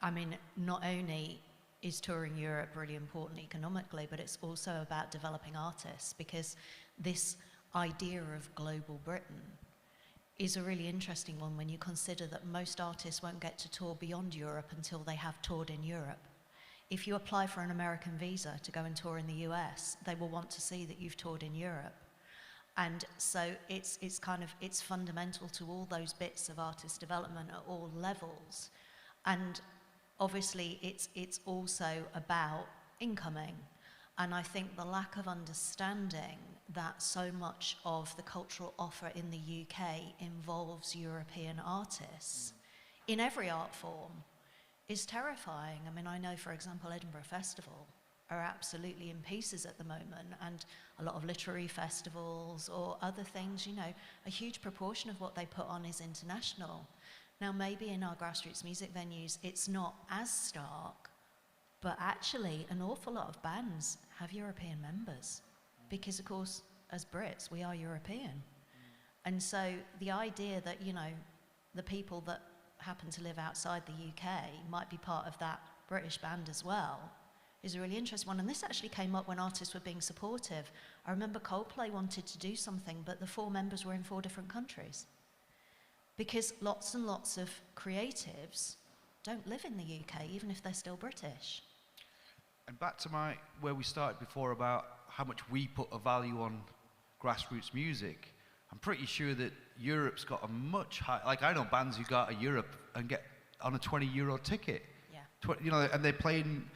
I mean, not only is touring Europe really important economically, but it's also about developing artists, because this idea of global Britain is a really interesting one when you consider that most artists won't get to tour beyond Europe until they have toured in Europe. If you apply for an American visa to go and tour in the US, they will want to see that you've toured in Europe. And so it's fundamental to all those bits of artist development at all levels. And obviously, it's also about incoming. And I think the lack of understanding that so much of the cultural offer in the UK involves European artists in every art form is terrifying. I mean, I know, for example, Edinburgh Festival are absolutely in pieces at the moment, and a lot of literary festivals or other things, you know, a huge proportion of what they put on is international. Now, maybe in our grassroots music venues, it's not as stark, but actually an awful lot of bands have European members because, of course, as Brits, we are European. And so the idea that, you know, the people that happen to live outside the UK might be part of that British band as well is a really interesting one. And this actually came up when artists were being supportive. I remember Coldplay wanted to do something, but the 4 members were in 4 different countries. Because lots and lots of creatives don't live in the UK, even if they're still British. And back to where we started before about how much we put a value on grassroots music, I'm pretty sure that Europe's got a much higher, like I know bands who go to Europe and get on a €20 ticket. Yeah. You know, and they're playing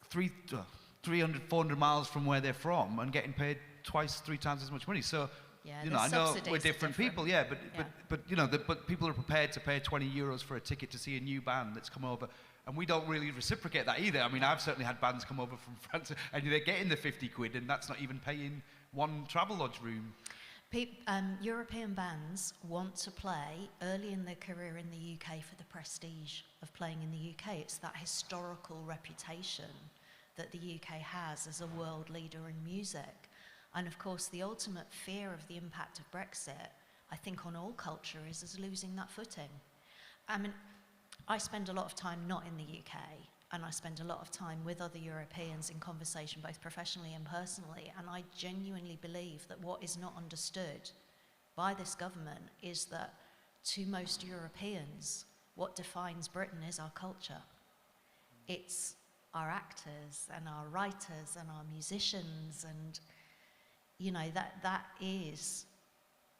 300, 400 miles from where they're from and getting paid 2x, 3 times as much money. So, yeah, you know, I know we're different people, yeah, but you know, but people are prepared to pay €20 for a ticket to see a new band that's come over, and we don't really reciprocate that either. I mean, I've certainly had bands come over from France, and they're getting the 50 quid, and that's not even paying one travel lodge room. European bands want to play early in their career in the UK for the prestige of playing in the UK. It's that historical reputation that the UK has as a world leader in music. And of course, the ultimate fear of the impact of Brexit, I think on all culture, is losing that footing. I mean, I spend a lot of time not in the UK, and I spend a lot of time with other Europeans in conversation, both professionally and personally, and I genuinely believe that what is not understood by this government is that to most Europeans, what defines Britain is our culture. It's our actors and our writers and our musicians, and you know, that is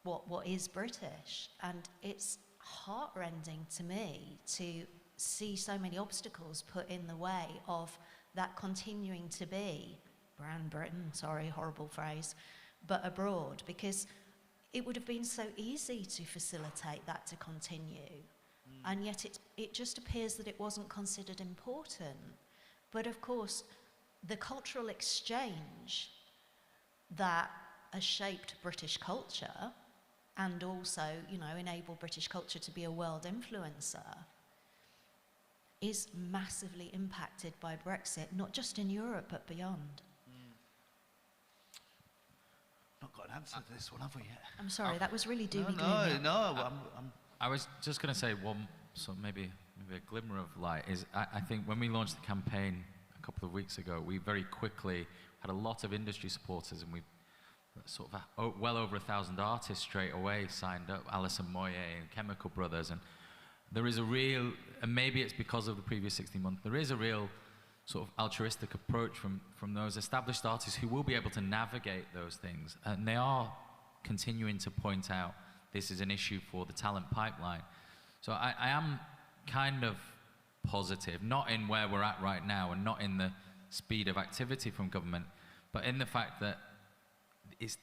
what is British. And it's heartrending to me to see so many obstacles put in the way of that continuing to be brand Britain, sorry, horrible phrase, but abroad, because it would have been so easy to facilitate that to continue. And yet it just appears that it wasn't considered important. But of course, the cultural exchange that has shaped British culture and also, you know, enabled British culture to be a world influencer is massively impacted by Brexit, not just in Europe, but beyond. Not got an answer to this one, have we yet? I'm sorry, that was really doomy No, gloomy. I was just going to say one, so maybe a glimmer of light is I think when we launched the campaign a couple of weeks ago, we very quickly had a lot of industry supporters, and we sort of well over 1,000 artists straight away signed up, Alison Moyet and Chemical Brothers, and there is a real, and maybe it's because of the previous 16 months, there is a real sort of altruistic approach from those established artists who will be able to navigate those things, and they are continuing to point out this is an issue for the talent pipeline. So I am kind of positive, not in where we're at right now and not in the speed of activity from government, but in the fact that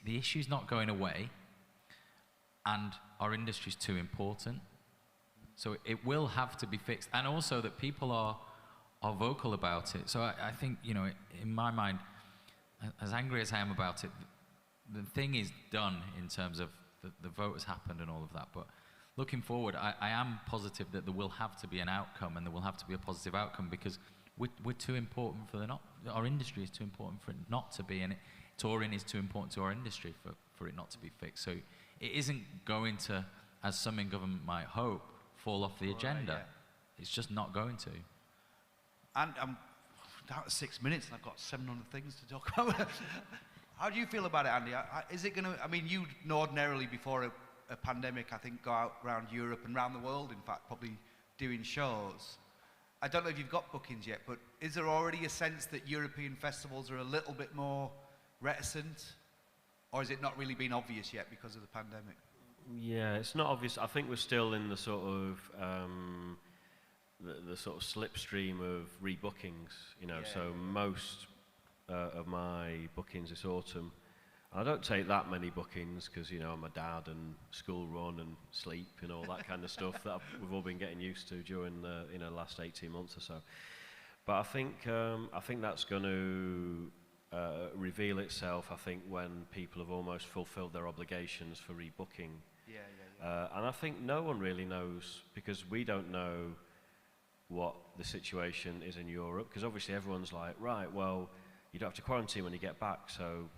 the issue's not going away and our industry's too important. So it will have to be fixed, and also that people are vocal about it. So I think, you know, in my mind, as angry as I am about it, the thing is done in terms of the vote has happened and all of that. But looking forward, I am positive that there will have to be an outcome, and there will have to be a positive outcome, because we're too important for our industry is too important for it not to be, and touring is too important to our industry for it not to be fixed. So it isn't going to, as some in government might hope, fall off the agenda. Yeah. It's just not going to. And I'm down to 6 minutes, and I've got 700 things to talk about. How do you feel about it, Andy? Is it going to, I mean, you'd ordinarily, before a pandemic, I think, go out around Europe and around the world, in fact, probably doing shows. I don't know if you've got bookings yet, but is there already a sense that European festivals are a little bit more reticent? Or has it not really been obvious yet because of the pandemic? Yeah, it's not obvious. I think we're still in the sort of the sort of slipstream of rebookings, you know. So most of my bookings this autumn, I don't take that many bookings because, you know, I'm a dad and school run and sleep and all that kind of stuff that we've all been getting used to during the, you know, last 18 months or so. But I think that's going to reveal itself, I think, when people have almost fulfilled their obligations for rebooking. And I think no one really knows, because we don't know what the situation is in Europe, because obviously everyone's like, right, well, you don't have to quarantine when you get back, so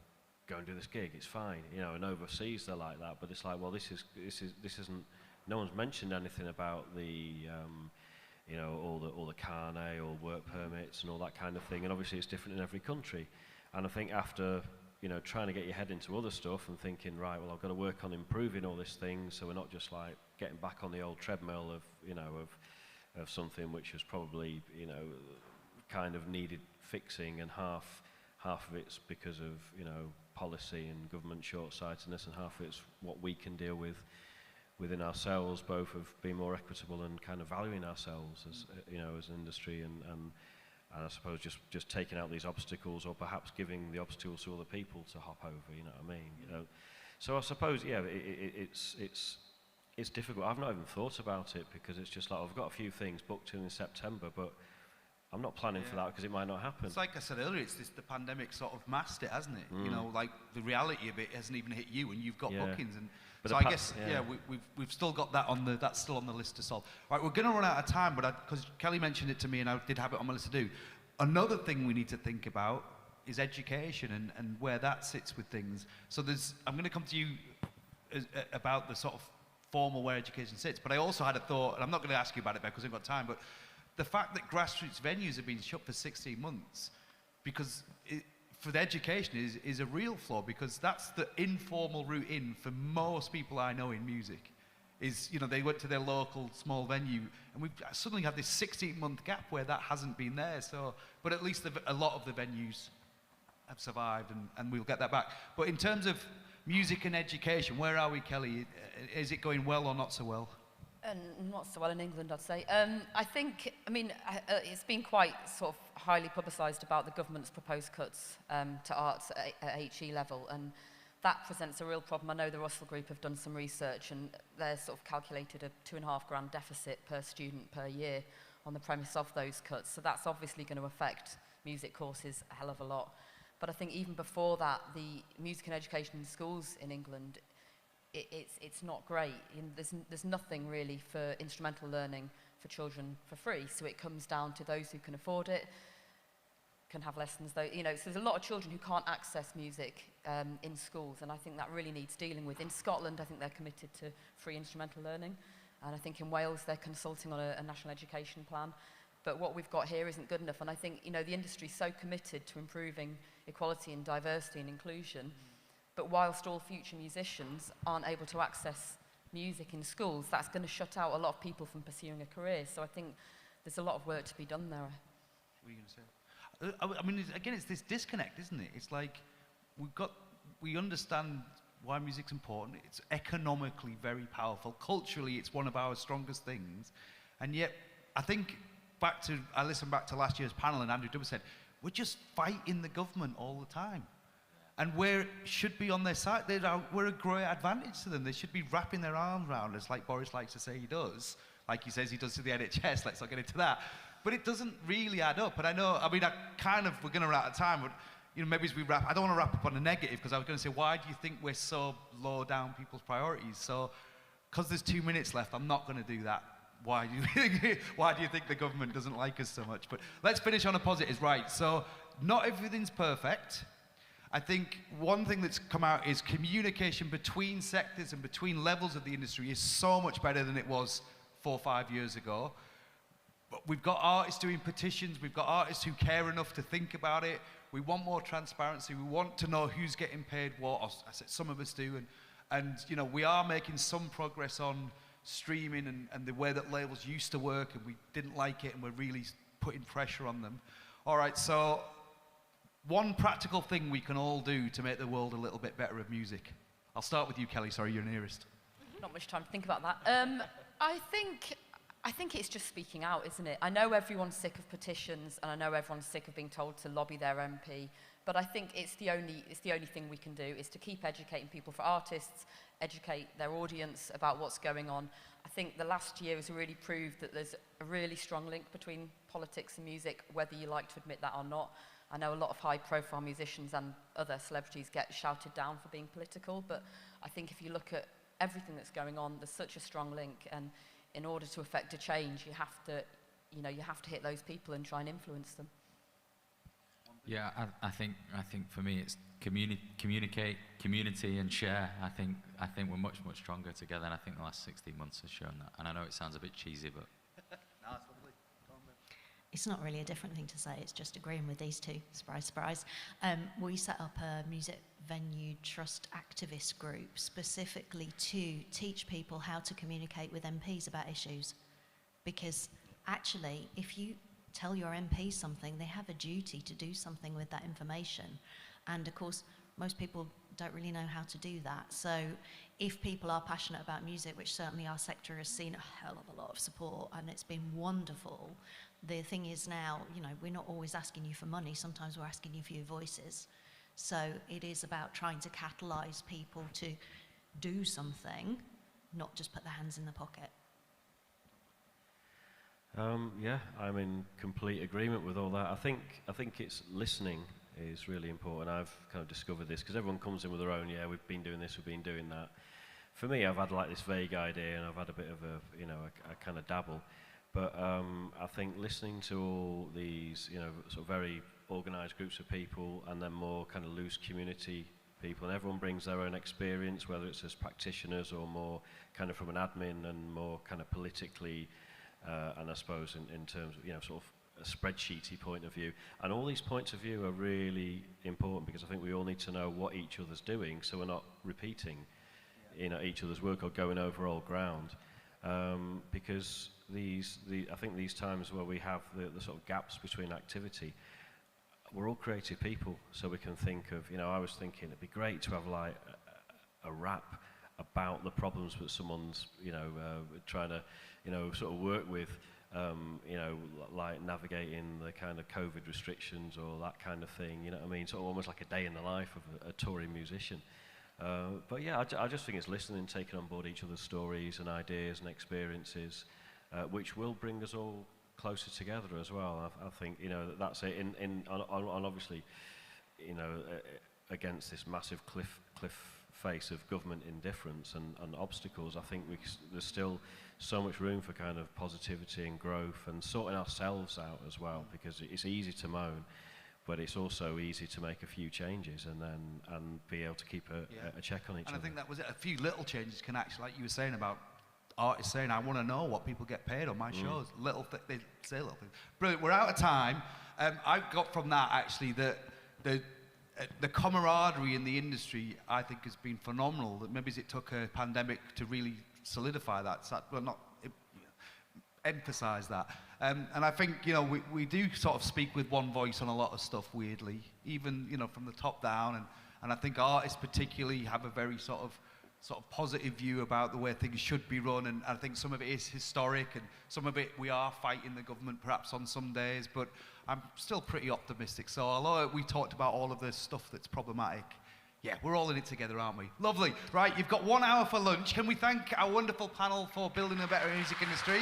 go and do this gig, it's fine, you know. And overseas they're like that, but it's like, well, this isn't. No one's mentioned anything about the, you know, all the carne or work permits and all that kind of thing. And obviously it's different in every country. And I think after, you know, trying to get your head into other stuff and thinking, right, well, I've got to work on improving all these things, so we're not just like getting back on the old treadmill of, you know, of something which was probably, you know, kind of needed fixing, and half of it's because of, you know, policy and government short-sightedness, and half of it's what we can deal with within ourselves, both of being more equitable and kind of valuing ourselves as, you know, as an industry, and I suppose just taking out these obstacles, or perhaps giving the obstacles to other people to hop over, you know what I mean? You know? So I suppose, yeah, it's difficult. I've not even thought about it, because it's just like, I've got a few things booked in September, but I'm not planning for that because it might not happen. It's like I said earlier, it's the pandemic sort of masked it, hasn't it? You know, like the reality of it hasn't even hit you, and you've got bookings, and but so I guess we've still got that that's still on the list to solve. Right, we're going to run out of time, but because Kelly mentioned it to me, and I did have it on my list to do. Another thing we need to think about is education and where that sits with things. So I'm going to come to you about the sort of formal where education sits, but I also had a thought, and I'm not going to ask you about it because I've got time, but the fact that grassroots venues have been shut for 16 months because for the education is a real flaw, because that's the informal route in for most people I know in music. Is, you know, they went to their local small venue, and we've suddenly had this 16-month gap where that hasn't been there. So, but at least a lot of the venues have survived, and we'll get that back. But in terms of music and education, where are we, Kelly? Is it going well or not so well? Not so well in England, I'd say. I think, I mean, it's been quite sort of highly publicised about the government's proposed cuts to arts at HE level, and that presents a real problem. I know the Russell Group have done some research, and they're sort of calculated a £2.5 deficit per student per year on the premise of those cuts. So that's obviously going to affect music courses a hell of a lot. But I think even before that, the music and education in schools in England, it's not great. There's nothing really for instrumental learning for children for free. So it comes down to those who can afford it, can have lessons, though. So there's a lot of children who can't access music in schools, and I think that really needs dealing with. In Scotland, I think they're committed to free instrumental learning, and I think in Wales they're consulting on a national education plan. But what we've got here isn't good enough, and I think the industry's so committed to improving equality and diversity and inclusion, but whilst all future musicians aren't able to access music in schools, that's going to shut out a lot of people from pursuing a career. So I think there's a lot of work to be done there. What are you going to say? I mean, again, it's this disconnect, isn't it? It's like we understand why music's important. It's economically very powerful. Culturally, it's one of our strongest things. And yet, I think I listened back to last year's panel, and Andrew Dubber said, we're just fighting the government all the time. And we should be on their side. We're a great advantage to them. They should be wrapping their arms around us, like Boris likes to say he does. Like he says he does to the NHS. Let's not get into that. But it doesn't really add up. And we're going to run out of time, but maybe as we wrap, I don't want to wrap up on a negative, because I was going to say, why do you think we're so low down people's priorities? So, because there's 2 minutes left, I'm not going to do that. Why do you think the government doesn't like us so much? But let's finish on a positive, right? So, not everything's perfect. I think one thing that's come out is communication between sectors and between levels of the industry is so much better than it was 4 or 5 years ago. But we've got artists doing petitions, we've got artists who care enough to think about it. We want more transparency, we want to know who's getting paid what, or some of us do, and we are making some progress on streaming and the way that labels used to work, and we didn't like it, and we're really putting pressure on them. All right, so one practical thing we can all do to make the world a little bit better of music. I'll start with you, Kelly. Sorry, you're nearest. Not much time to think about that. I think it's just speaking out, isn't it? I know everyone's sick of petitions, and I know everyone's sick of being told to lobby their MP, but I think it's the only thing we can do is to keep educating people. For artists, educate their audience about what's going on. I think the last year has really proved that there's a really strong link between politics and music, whether you like to admit that or not. I know a lot of high-profile musicians and other celebrities get shouted down for being political, but I think if you look at everything that's going on, there's such a strong link, and in order to affect a change, you have to hit those people and try and influence them. Yeah, I think for me it's communicate, community, and share. I think we're much stronger together, and I think the last 16 months has shown that. And I know it sounds a bit cheesy, but No, it's lovely. It's not really a different thing to say, it's just agreeing with these two. Surprise, surprise. We set up a music venue trust activist group specifically to teach people how to communicate with MPs about issues. Because actually, if you tell your MP something, they have a duty to do something with that information. And of course, most people don't really know how to do that. So if people are passionate about music, which certainly our sector has seen a hell of a lot of support, and it's been wonderful, the thing is now, we're not always asking you for money, sometimes we're asking you for your voices. So it is about trying to catalyse people to do something, not just put their hands in the pocket. Yeah, I'm in complete agreement with all that. I think it's listening is really important. I've kind of discovered this because everyone comes in with their own, we've been doing this, we've been doing that. For me, I've had like this vague idea, and I've had a bit of a kind of dabble. But I think listening to all these, sort of very organised groups of people, and then more kind of loose community people, and everyone brings their own experience, whether it's as practitioners or more kind of from an admin and more kind of politically, and I suppose in terms of, sort of a spreadsheety point of view. And all these points of view are really important, because I think we all need to know what each other's doing, so we're not repeating each other's work or going over old ground. Because I think these times where we have the sort of gaps between activity, we're all creative people, so we can think of, I was thinking it'd be great to have like a rap about the problems that someone's, trying to, sort of work with, like navigating the kind of COVID restrictions or that kind of thing, you know what I mean? Sort of almost like a day in the life of a touring musician. But yeah, I just think it's listening, taking on board each other's stories and ideas and experiences, which will bring us all closer together as well. I think, you know, that's it. On obviously, you know, against this massive cliff face of government indifference and obstacles, I think there's still so much room for kind of positivity and growth and sorting ourselves out as well, because it's easy to moan, but it's also easy to make a few changes and be able to keep a check on each other. And I think that was it. A few little changes can actually, like you were saying about artists saying, I want to know what people get paid on my shows. They say little things. Brilliant. We're out of time. I got from that actually that the camaraderie in the industry, I think, has been phenomenal. That maybe it took a pandemic to really solidify that, emphasize that. And I think, you know, we do sort of speak with one voice on a lot of stuff, weirdly, even, you know, from the top down. And I think artists particularly have a very sort of positive view about the way things should be run, and I think some of it is historic, and some of it we are fighting the government perhaps on some days, but I'm still pretty optimistic. So although we talked about all of this stuff that's problematic, yeah, we're all in it together, aren't we? Lovely. Right, you've got 1 hour for lunch. Can we thank our wonderful panel for building a better music industry?